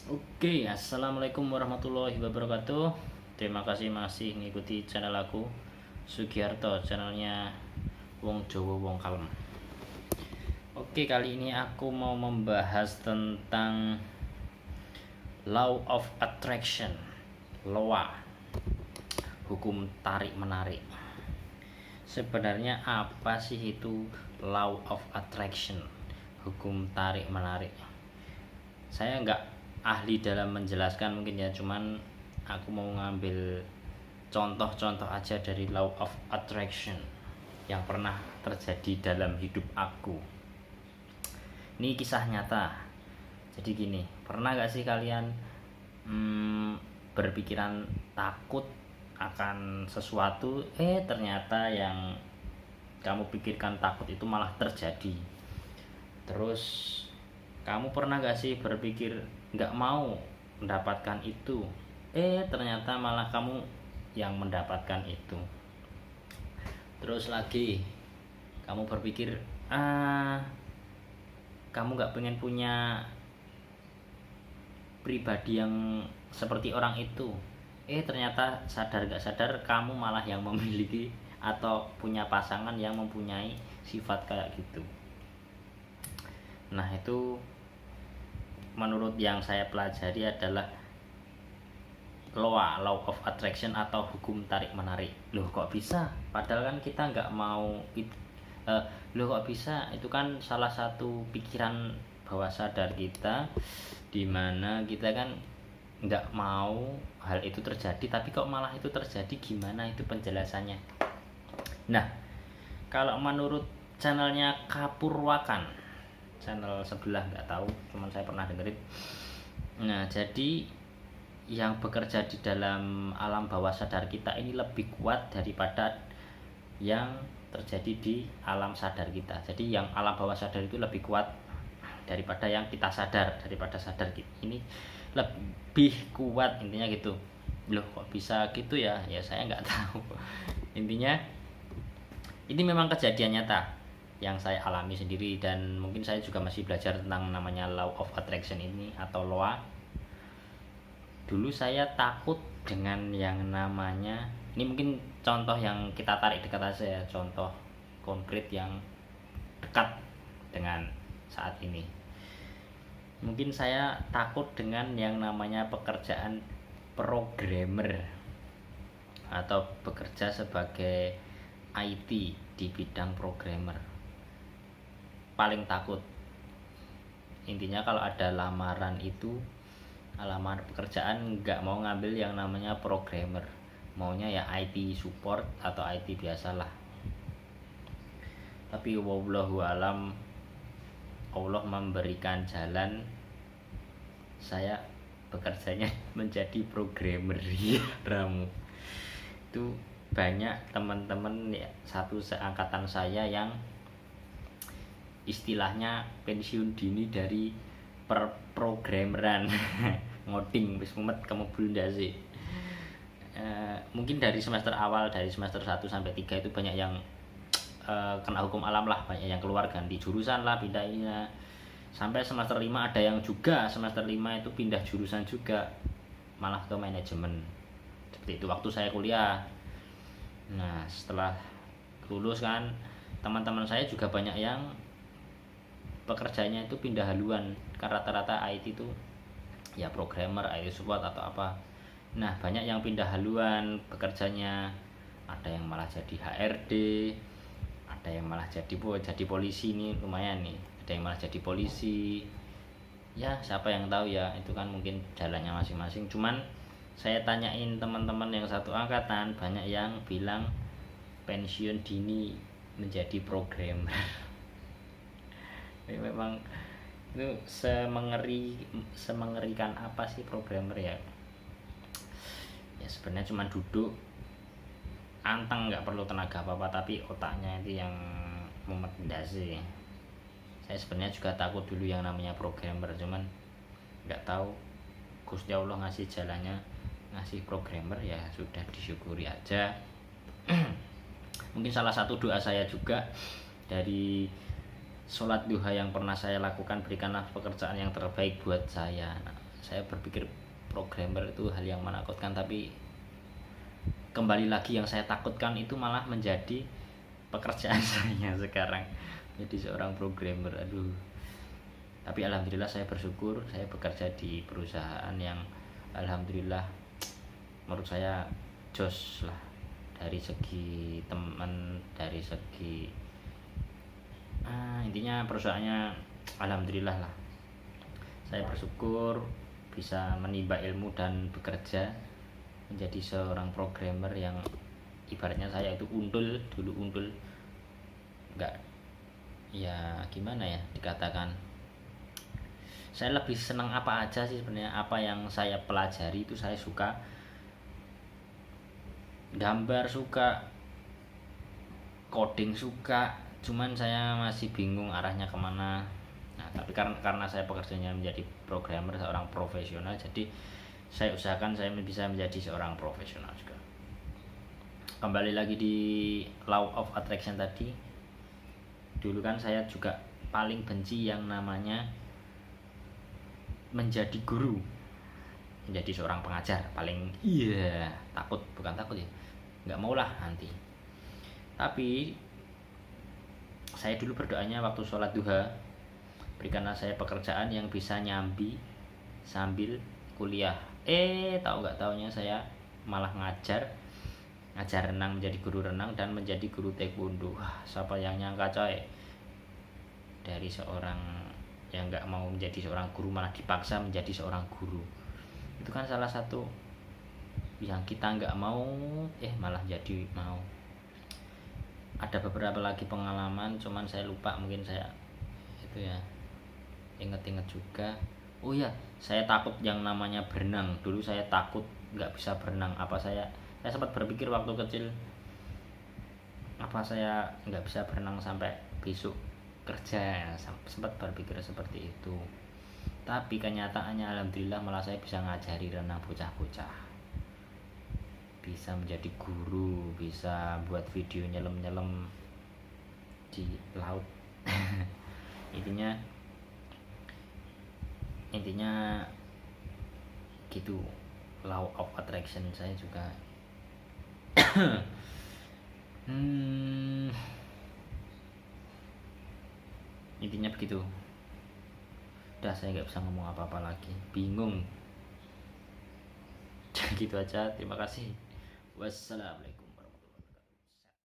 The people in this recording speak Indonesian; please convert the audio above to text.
Oke, assalamualaikum warahmatullahi wabarakatuh. Terima kasih masih mengikuti channel aku, Sugiarto, channelnya Wong Jowo Wong Kalem. Oke, kali ini aku mau membahas tentang Law of Attraction, LOA, hukum tarik menarik. Sebenarnya apa sih itu Law of Attraction, hukum tarik menarik? Saya nggak ahli dalam menjelaskan mungkin ya, cuman aku mau ngambil contoh-contoh aja dari law of attraction yang pernah terjadi dalam hidup aku. Ini kisah nyata. Jadi gini, pernah gak sih kalian berpikiran takut akan sesuatu, ternyata yang kamu pikirkan takut itu malah terjadi. Terus kamu pernah gak sih berpikir gak mau mendapatkan itu, ternyata malah kamu yang mendapatkan itu. Terus lagi kamu berpikir kamu gak pengen punya pribadi yang seperti orang itu, ternyata sadar gak sadar kamu malah yang memiliki atau punya pasangan yang mempunyai sifat kayak gitu. Nah, itu menurut yang saya pelajari adalah law of attraction atau hukum tarik menarik. Loh kok bisa? Padahal kan kita nggak mau loh kok bisa? Itu kan salah satu pikiran bawah sadar kita, dimana kita kan nggak mau hal itu terjadi, tapi kok malah itu terjadi. Gimana itu penjelasannya? Nah, kalau menurut channelnya Kapurwakan, channel sebelah nggak tahu, cuman saya pernah dengerin. Nah, jadi yang bekerja di dalam alam bawah sadar kita ini lebih kuat daripada yang terjadi di alam sadar kita. Jadi yang alam bawah sadar itu lebih kuat daripada yang kita sadar, daripada sadar kita ini lebih kuat, intinya gitu. Loh kok bisa gitu ya? Ya saya nggak tahu. Intinya ini memang kejadian nyata yang saya alami sendiri, dan mungkin saya juga masih belajar tentang namanya law of attraction ini atau LOA. Dulu saya takut dengan yang namanya, ini mungkin contoh yang kita tarik dekat aja ya, contoh konkret yang dekat dengan saat ini. Mungkin saya takut dengan yang namanya pekerjaan programmer atau bekerja sebagai IT di bidang programmer. Paling takut, intinya kalau ada lamaran itu, lamaran pekerjaan, nggak mau ngambil yang namanya programmer, maunya ya IT support atau IT biasalah. Tapi wallahu alam, Allah memberikan jalan, saya bekerjanya menjadi programmer. Ya ramu, itu banyak teman-teman ya, satu seangkatan saya yang istilahnya pensiun dini dari perprogrameran. Ngoding wis mumet kamu bunda sih. Mungkin dari semester awal, dari semester 1 sampai 3 itu banyak yang kena hukum alam lah, banyak yang keluar ganti jurusan lah, pindahnya. Sampai semester 5 ada yang juga semester 5 itu pindah jurusan juga, malah ke manajemen. Seperti itu waktu saya kuliah. Nah, setelah lulus kan, teman-teman saya juga banyak yang pekerjaannya itu pindah haluan, karena rata-rata IT itu ya programmer, IT support atau apa. Nah, banyak yang pindah haluan bekerjanya, ada yang malah jadi HRD, ada yang malah jadi polisi. Nih lumayan nih, ada yang malah jadi polisi. Ya siapa yang tahu ya, itu kan mungkin jalannya masing-masing. Cuman saya tanyain teman-teman yang satu angkatan, banyak yang bilang pensiun dini menjadi programmer. Ini memang itu semengerikan apa sih programmer ya? Ya sebenarnya cuma duduk anteng, nggak perlu tenaga apa-apa, tapi otaknya itu yang memendasi. Saya sebenarnya juga takut dulu yang namanya programmer, cuman nggak tahu, Gusti Allah ngasih jalannya, ngasih programmer, ya sudah disyukuri aja. Mungkin salah satu doa saya juga dari sholat duha yang pernah saya lakukan, berikanlah pekerjaan yang terbaik buat saya. Nah, saya berpikir programmer itu hal yang menakutkan, tapi kembali lagi yang saya takutkan itu malah menjadi pekerjaan saya sekarang, jadi seorang programmer. Aduh, tapi alhamdulillah saya bersyukur saya bekerja di perusahaan yang alhamdulillah menurut saya jos lah, dari segi teman, dari segi intinya perusahaannya alhamdulillah lah. Saya bersyukur bisa menimba ilmu dan bekerja menjadi seorang programmer yang ibaratnya saya itu dulu untul, enggak ya gimana ya dikatakan, saya lebih senang apa aja sih sebenarnya. Apa yang saya pelajari itu saya suka, gambar suka, coding suka, cuman saya masih bingung arahnya kemana. Nah tapi karena saya pekerjaannya menjadi programmer seorang profesional, jadi saya usahakan saya bisa menjadi seorang profesional juga. Kembali lagi di law of attraction tadi, dulu kan saya juga paling benci yang namanya menjadi guru, menjadi seorang pengajar. Paling takut, bukan takut ya, nggak mau lah nanti. Tapi saya dulu berdoanya waktu sholat duha, berikanlah saya pekerjaan yang bisa nyambi sambil kuliah. Tahu nggak taunya saya malah ngajar renang, menjadi guru renang dan menjadi guru taekwondo. Siapa yang nyangka coy, dari seorang yang nggak mau menjadi seorang guru malah dipaksa menjadi seorang guru. Itu kan salah satu yang kita nggak mau, malah jadi mau. Ada beberapa lagi pengalaman, cuman saya lupa, mungkin saya itu ya inget-inget juga. Oh ya, saya takut yang namanya berenang. Dulu saya takut nggak bisa berenang. Saya sempat berpikir waktu kecil, apa saya nggak bisa berenang sampai besok kerja, sempat berpikir seperti itu. Tapi kenyataannya alhamdulillah malah saya bisa ngajari renang bocah-bocah, bisa menjadi guru, bisa buat video nyelam-nyelam di laut. intinya gitu, law of attraction saya juga. Intinya begitu. Udah, saya nggak bisa ngomong apa-apa lagi, bingung. Gitu aja, terima kasih, wassalamualaikum.